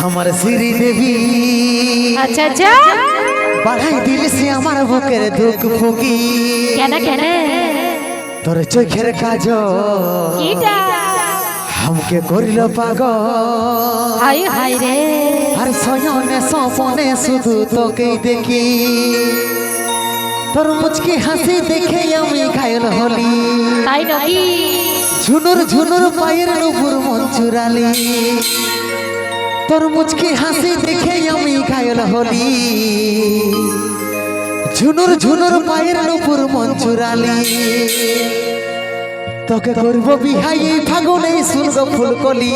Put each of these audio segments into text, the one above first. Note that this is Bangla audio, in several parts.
আমার শ্রী দেবী আচ্ছা আচ্ছা বাড়াই দিলে সে আমার বুকের দুঃখ ফুকি কেন কেন তোর চোখের কাজ কিটা আমাকে করিল পাগল হাই হাই রে আর সয়নে সপনে শুধু তোকেই দেখি তোর মুচকি হাসি দেখে আমি ঘায়ল হলি তাই নাকি ঝুনুর ঝুনুর পায়ের নুপুর মন চুরালি তোর মুচকি হাসি দেখে আমি ঘায়ল হলি ঝুনুর ঝুনুর পায়ের নুপুর মন চুরালি তোকে করব বিহাই এই ফাগুনে শুনব ফুলকলি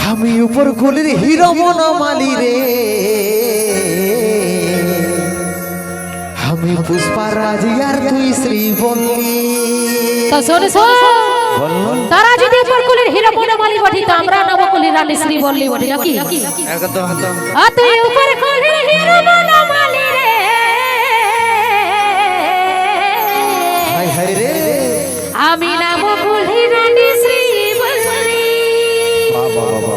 আমি উপর কুলির হিরো বনমালী রে আমি পুষ্পারাজ আর তুই শ্রীবল্লী তো শোন শোন বলুন তারা যদি উপরকুলের হিরো বনমালী বটি তো আমরা নবকুলের রানী শ্রী বললি বটি নাকি একদম একদম আ তুই উপরকুলের হিরো বনমালী রে হাই হাই রে আমি নবকুলের রানী শ্রী বললি বাবা বাবা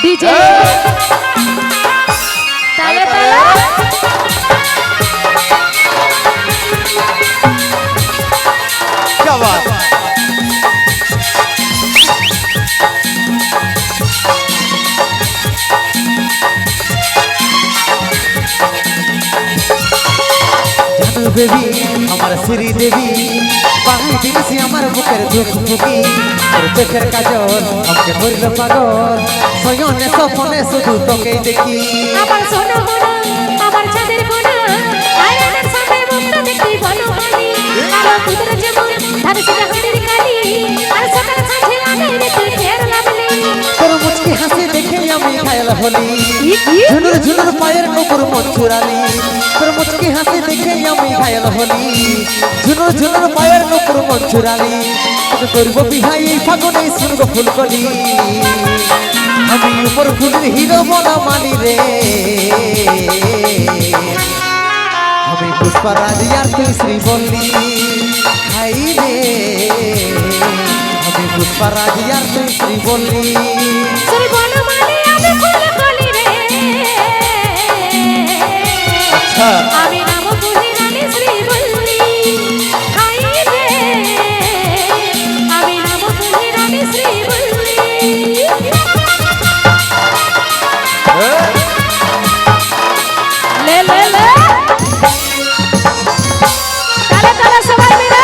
ডিজে তালে তালে क्या बात জানো বেবি আমার শ্রী দেবী বাহাই দিয়েছি আমার বুকের দুঃখ ফুকি তোর চোখের কাজল আমাকে ধরিল পাগল সয়নে সপনে শুধু তোকেই দেখি আমার সোনা মোনা আমার চাঁদের কোনা আয়নার সাথে মুখটা দেখতে বনমালী কালো কুদরে যেমন ধারসি হাতের কালি আর সকাল সাথে লাগাই রে তুই ফের লাভলি তোর মুচকি হাসি দেখে আমি ঘায়ল হলি ঝুনুর ঝুনুর পায়ের নুপুর মন চুরালি তোর মুচকি হাসি দেখে আমি ঘায়ল হলি ঝুনুর ঝুনুর পায়ের নুপুর মন চুরালি তোকে করব বিহাই এই ফাগুনে শুনবো ফুলকলি আমি উপর ফুলের হিরো বনমালী রে আমি পুষ্পারাজ আর তুই শ্রীবল্লী হাই রে আমি পুষ্পারাজ আর তুই শ্রীবল্লী শ্রী বনমালী আমি ফুল কলি রে আচ্ছা আমি নাম কুলি রানী শ্রী বললি হাই রে আমি নাম কুলি রানী শ্রী বললি লে লে লে তালে তালে সবাই মিলে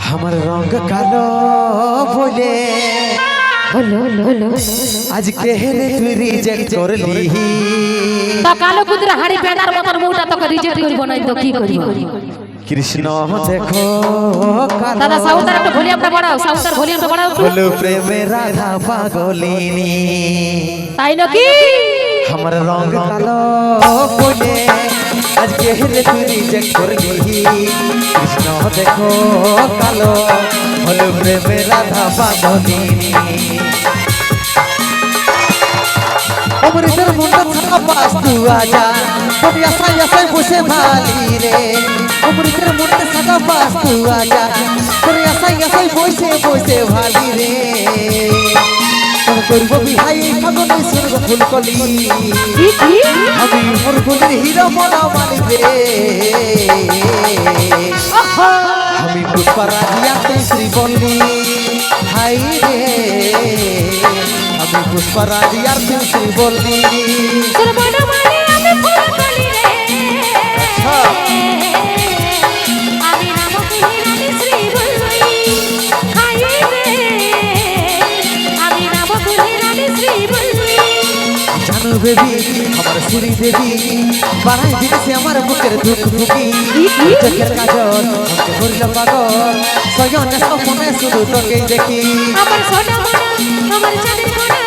আমার রঙ কালো বলে হলো হলো হলো আজ কেহলে তুই রিজেক্ট করলি তা কালো কুদরা হাড়ি পেদার মতন মুটা তোকে রিজেক্ট করব না তো কি করব কৃষ্ণ দেখো দাদা সাউন্ডার একটু ভলিউমটা বাড়াও সাউন্ডার ভলিউমটা বাড়াও একটু। বলো প্রেমে রাধা পাগলিনী তাই নাকি আমার রঙ কালো বলে আজ কেহলে তুই রিজেক্ট করলি কৃষ্ণ দেখো কালো বলো প্রেমে রাধা পাগলিনী অমৃতের মুন্ড থাকা পাস তু আজা তোর আশায় আশায় বসে ভালি রে অমৃতের মুন্ড থাকা পাস তু আজা তোর আশায় আশায় বসে বসে ভালি রে তোর করব বিহাই ফাগুনে শুনব ফুলকলি কি কি আমি মোর ফুলের হিরো বনমালী রে আমি পুষ্পারাজ আর তুই শ্রীবল্লী হাই রে আমি পুষ্পারাজ আর তুই শ্রীবল্লী শ্রী বনমালী আমি ফুল কলি রে আমি নাম কুলি রানী শ্রী বললি হাই রে আমি নাম কুলি রানী শ্রী বললি জানো বেবি আমার শ্রী দেবী বাড়াই দিয়েছে আমার বুকের দুঃখ ফুকি চোখের কাজল আমাকে করিল পাগল সয়নে সপনে শুধু তোকেই দেখি আমার সোনা মোনা আমার চাঁদের কোনা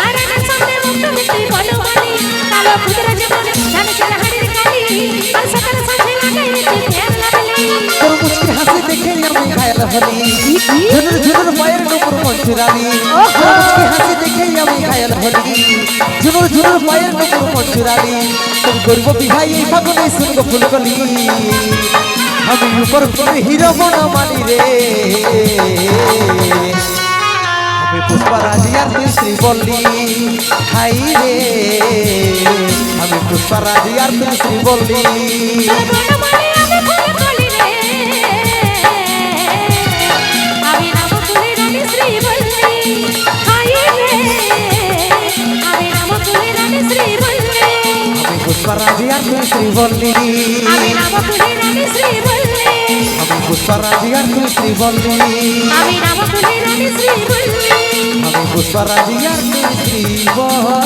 আয়নার সামনে মুখটা দেখতে বনমালী কালো কুদরে যেমন ধারসি হাতের কালি আর হলি ঝুনুর ঝুনুর পায়ের নুপুর মঞ্চুরালি মুচকি হাসি দেখেই আমি ঘায়াল হলি ঝুনুর ঝুনুর পায়ের নুপুর মঞ্চুরালি তোর গর্ব বিহাই এই ফাগুনে শুনব ফুলকলি আমি উপর করে হিরো মনা মানি রে আমি পুষ্পারাজি আর তুই শ্রীবল্লী হাই রে আমি পুষ্পারাজি আর তুই শ্রীবল্লী পুষ্পারাজি আর তুই শ্রীবল্লী আমি পুষ্পারাজি আর তুই শ্রীবল্লী আমি পুষ্পারাজি আর তুই শ্রীবল্লী